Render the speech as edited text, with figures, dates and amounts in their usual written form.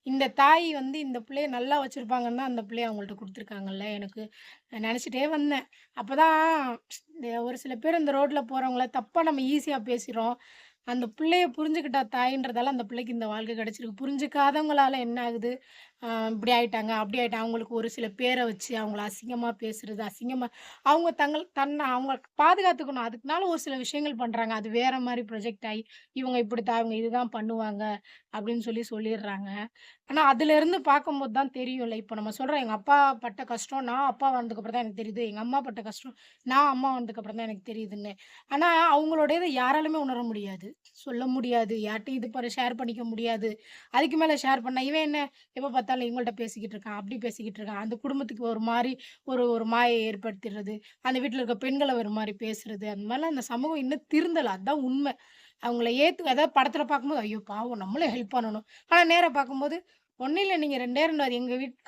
இந்த தாய் வந்து இந்த பிள்ளைய நல்லா வச்சிருப்பாங்கன்னு தான் அந்த பிள்ளைய அவங்கள்ட்ட குடுத்துருக்காங்கல்ல. எனக்கு நெனச்சுட்டே வந்தேன். அப்பதான் இந்த ஒரு சில பேர் இந்த ரோட்ல போறவங்கள தப்பா நம்ம ஈஸியா பேசிறோம். அந்த பிள்ளைய புரிஞ்சுக்கிட்டா தாயின்றதால அந்த பிள்ளைக்கு இந்த வாழ்க்கை கிடைச்சிருக்கு. புரிஞ்சுக்காதவங்களால என்ன ஆகுது? இப்படி ஆயிட்டாங்க, அப்படி ஆயிட்டாங்க. அவங்களுக்கு ஒரு சில பேர வச்சு அவங்கள அசிங்கமா பேசுறது, அசிங்கமா அவங்க தன்னை அவங்க பாதுகாத்துக்கணும். அதுக்குனால ஒரு சில விஷயங்கள் பண்றாங்க. அது வேற மாரி ப்ரொஜெக்ட் ஆயி, இவங்க இப்படித்தான், இவங்க இதுதான் பண்ணுவாங்க அப்படின்னு சொல்லிர்றாங்க. ஆனா அதிலிருந்து பார்க்கும்போது தான் தெரியும்ல. இப்ப நம்ம சொல்றோம் எங்க அப்பா பட்ட கஷ்டம், நான் அப்பா வந்ததுக்கப்புறம் தான் எனக்கு தெரியுது. எங்க அம்மா பட்ட கஷ்டம், நான் அம்மா வந்ததுக்கப்புறம் தான் எனக்கு தெரியுதுன்னு. ஆனா அவங்களோடயத யாராலுமே உணர முடியாது. சொல்ல முடியாது. யார்ட்டயும் இது ஷேர் பண்ணிக்க முடியாது. அதுக்கு மேல ஷேர் பண்ணா, இவன் என்ன எப்ப பார்த்தாலும் இவங்கள்ட்ட பேசிக்கிட்டு இருக்கான், அப்படி பேசிக்கிட்டு இருக்கான். அந்த குடும்பத்துக்கு ஒரு மாரி ஒரு ஒரு மாயை ஏற்படுத்திறது. அந்த வீட்ல இருக்க பெண்கள ஒரு மாரி பேசுறது. அந்த மாரிலாம் அந்த சமூகம் இன்னும் திருந்தல. அதான் உண்ம. அவங்கள அதாவது படத்துல பார்க்கும்போது, ஐயோ! பாவம் நம்மளும் ஹெல்ப் பண்ணணும். ஆனா நேரா பார்க்கும்போது, ஒண்ணும் இல்ல நீங்க 2டே 2 எங்க